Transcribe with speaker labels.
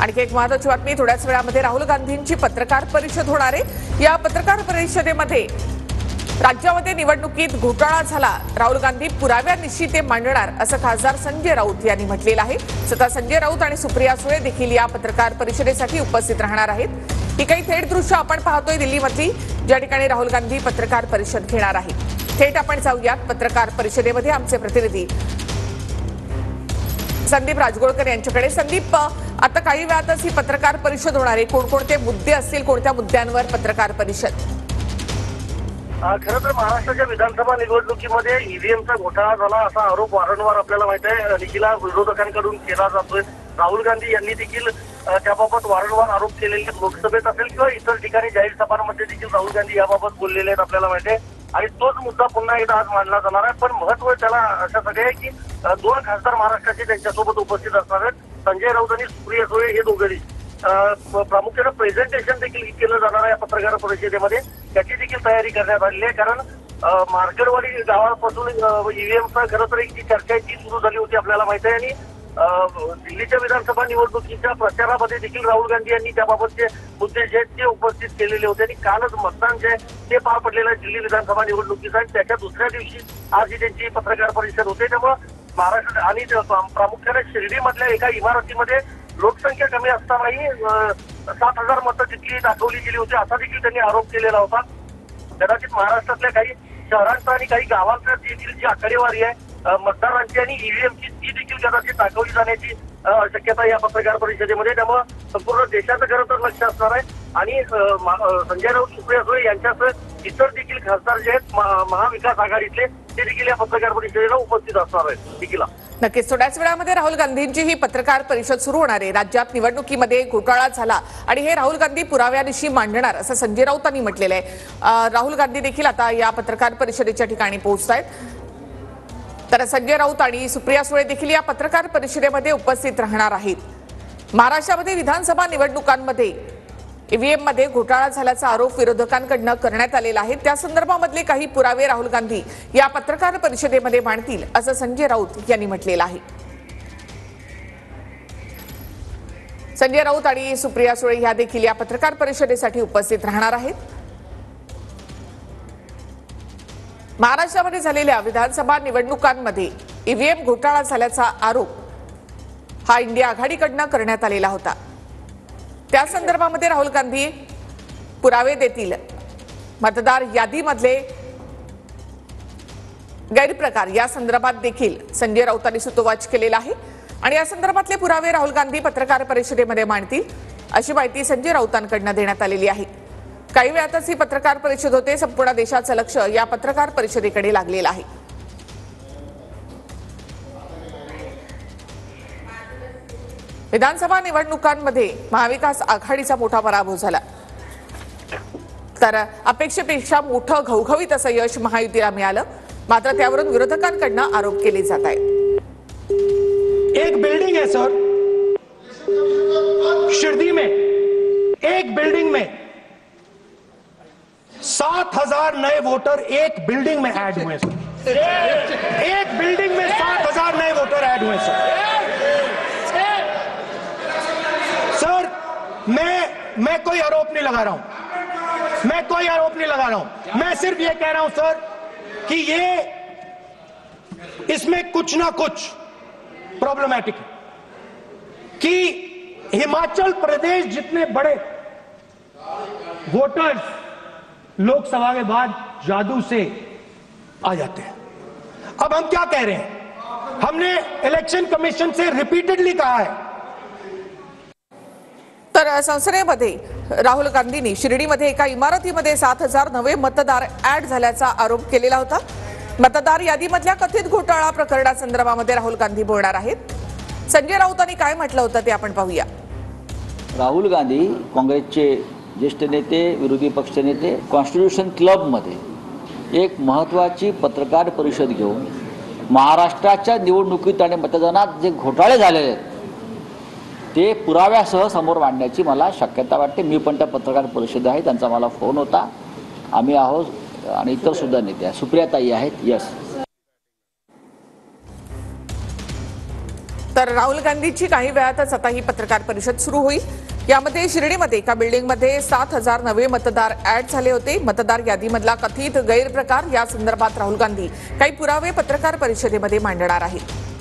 Speaker 1: आणखी एक महत्त्वाची बातमी, थोड्याच वेळामध्ये राहुल गांधींची पत्रकार परिषद होणार आहे। या पत्रकार परिषदेमध्ये राज्यामध्ये निवडणुकीत घोटाळा झाला, राहुल गांधी पुराव्यानिशी ते मांडणार असं खासदार संजय राऊत यांनी म्हटलेलं आहे। स्वतः संजय राऊत आणि सुप्रिया सुळे देखील या पत्रकार परिषदेसाठी उपस्थित राहणार आहेत। ही काही थेट दृश्य आपण पाहतोय दिल्लीमधली, ज्या ठिकाणी राहुल गांधी पत्रकार परिषद घेणार आहेत। थेट आपण जाऊयात पत्रकार परिषदेमध्ये। आमचे प्रतिनिधी संदीप राजगोळकर यांच्याकडे। संदीप, आता काही वेळातच ही पत्रकार परिषद होणार आहे, कोणकोणते मुद्दे असतील, कोणत्या मुद्द्यांवर पत्रकार परिषद?
Speaker 2: खरं तर महाराष्ट्राच्या विधानसभा निवडणुकीमध्ये ईव्हीएमचा घोटाळा झाला असा आरोप वारंवार आपल्याला माहिती आहे निखिला विरोधकांकडून केला जातोय। राहुल गांधी यांनी देखील त्याबाबत वारंवार आरोप केलेले आहेत, लोकसभेत असेल किंवा इतर ठिकाणी जाहीर सभांमध्ये देखील राहुल गांधी याबाबत बोललेले आहेत आपल्याला माहिती आहे। आणि तोच मुद्दा पुन्हा एकदा आज मांडला जाणार आहे। पण महत्व त्याला अशासाठी आहे की दोन खासदार महाराष्ट्राचे त्यांच्यासोबत उपस्थित असणार आहेत, संजय राऊत आणि सुप्रिया सुळे हे दोघेही। प्रामुख्याने प्रेझेंटेशन देखील केलं जाणार आहे या पत्रकार परिषदेमध्ये, त्याची देखील तयारी करण्यात आलेली आहे। कारण मार्केटवाडी गावापासून ईव्हीएमचा खरं तर एक जी चर्चा आहे ती सुरू झाली होती आपल्याला माहिती आहे। आणि दिल्लीच्या विधानसभा निवडणुकीच्या प्रचारामध्ये देखील राहुल गांधी यांनी त्याबाबतचे मुद्दे जे आहेत ते उपस्थित केलेले होते। आणि कालच मतदान जे ते पार पडलेलं आहे दिल्ली विधानसभा निवडणुकीचं, आणि त्याच्या दुसऱ्या दिवशी आज ही त्यांची पत्रकार परिषद होते। त्यामुळे महाराष्ट्र आणि प्रामुख्याने शिर्डीमधल्या एका इमारतीमध्ये लोकसंख्या कमी असतानाही 7,000 मतं तिथली दाखवली गेली होती असा देखील त्यांनी आरोप केलेला होता। कदाचित महाराष्ट्रातल्या काही शहरांचा आणि काही गावांचा देखील जी आकडेवारी आहे मतदारांची आणि ईव्हीएमची ती देखील कदाचित दाखवली जाण्याची शक्यता या पत्रकार परिषदेमध्ये। त्यामुळे संपूर्ण देशाचं खरं तर लक्ष असणार आहे। आणि संजय राऊत, सुप्रिया सुळे यांच्यासह इतर देखील खासदार जे आहेत महाविकास आघाडीतले ते देखील या पत्रकार परिषदेला उपस्थित असणार आहेत। देखील
Speaker 1: नक्कीच थोड्याच वेळामध्ये राहुल गांधींची ही पत्रकार परिषद सुरू होणार आहे। राज्यात निवडणुकीमध्ये घोटाळा झाला आणि हे राहुल गांधी पुराव्यानिशी मांडणार असं संजय राऊतांनी म्हटलेलं आहे। राहुल गांधी देखील आता या पत्रकार परिषदेच्या ठिकाणी पोहोचतायत, तर संजय राऊत आणि सुप्रिया सुळे देखील या पत्रकार परिषदेमध्ये उपस्थित राहणार आहेत। महाराष्ट्रामध्ये विधानसभा निवडणुकांमध्ये ईव्हीएम मध्ये घोटाळा झाल्याचा आरोप विरोधकांकडून करण्यात आलेला आहे, त्या संदर्भामधले काही पुरावे राहुल गांधी या पत्रकार परिषदेमध्ये मांडतील असं संजय राऊत यांनी म्हटलेलं आहे। संजय राऊत आणि सुप्रिया सुळे या देखील या पत्रकार परिषदेसाठी उपस्थित राहणार आहेत। महाराष्ट्रामध्ये झालेल्या विधानसभा निवडणुकांमध्ये ईव्हीएम घोटाळा झाल्याचा आरोप हा इंडिया आघाडीकडून करण्यात आलेला होता, त्या संदर्भामध्ये राहुल गांधी पुरावे देतील। मतदार यादीमधले गैरप्रकार या संदर्भात देखील संजय राऊतांनी सूतोवाच केलेला आहे आणि या संदर्भातले पुरावे राहुल गांधी पत्रकार परिषदेमध्ये मांडतील अशी माहिती संजय राऊतांकडून देण्यात आलेली आहे। काही वेळातच ही पत्रकार परिषद होते, संपूर्ण देशाचं लक्ष या पत्रकार परिषदेकडे लागलेलं आहे। विधानसभा निवडणुकांमध्ये महाविकास आघाडीचा मोठा पराभव झाला, तर अपेक्षेपेक्षा मोठं घवघवीत असं यश महायुतीला मिळालं, मात्र त्यावरून विरोधकांकडून आरोप केले जात आहेत।
Speaker 3: एक बिल्डिंग है सर शिरडी में, एक बिल्डिंग में 7,000 नए वोटर एक बिल्डिंग में ऐड हुए सर। एक बिल्डिंग में 7,000 नए वोटर ऐड हुए सर। सर मैं कोई आरोप नहीं लगा रहा हूं, मैं कोई आरोप नहीं लगा रहा हूं, मैं सिर्फ ये कह रहा हूं सर कि ये इसमें कुछ ना कुछ प्रॉब्लमैटिक है कि हिमाचल प्रदेश जितने बड़े वोटर्स लोकसभा के बाद जादू से आ जाते हैं। अब हम क्या कह रहे हैं, हमने इलेक्शन कमीशन से रिपीटेडली कहा है।
Speaker 1: तर संसदेमध्ये राहुल गांधींनी शिर्डीमध्ये एका इमारतीमध्ये 7,000 नवे मतदार ऍड झाल्याचा आरोप केलेला होता। मतदार यादीमधल्या कथित घोटाळा प्रकरणासंदर्भामध्ये राहुल गांधी बोलणार आहेत। संजय राऊतांनी काय म्हटलं होतं ते आपण पाहूया।
Speaker 4: राहुल गांधी काँग्रेसचे ज्येष्ठ नेते, विरोधी पक्ष नेते कॉन्स्टिट्यूशन क्लबमध्ये एक महत्त्वाची पत्रकार परिषद घेऊन महाराष्ट्राच्या निवडणुकीत आणि मतदानात जे घोटाळे झालेले आहेत ते पुराव्यासह समोर मांडण्याची मला शक्यता वाटते। मी पण त्या पत्रकार परिषद आहे, त्यांचा मला फोन होता, आम्ही आहोत आणि इतर सुद्धा नेते आहेत, सुप्रियाताई आहेत। यस
Speaker 1: तर राहुल गांधीची काही वेळातच आता ही पत्रकार परिषद सुरू होईल। यामध्ये शिर्डीमध्ये एका बिल्डिंगमध्ये 7,000 नवे मतदार ऍड झाले होते। मतदार यादीमधला कथित गैरप्रकार या संदर्भात राहुल गांधी काही पुरावे पत्रकार परिषदेमध्ये मांडणार आहेत।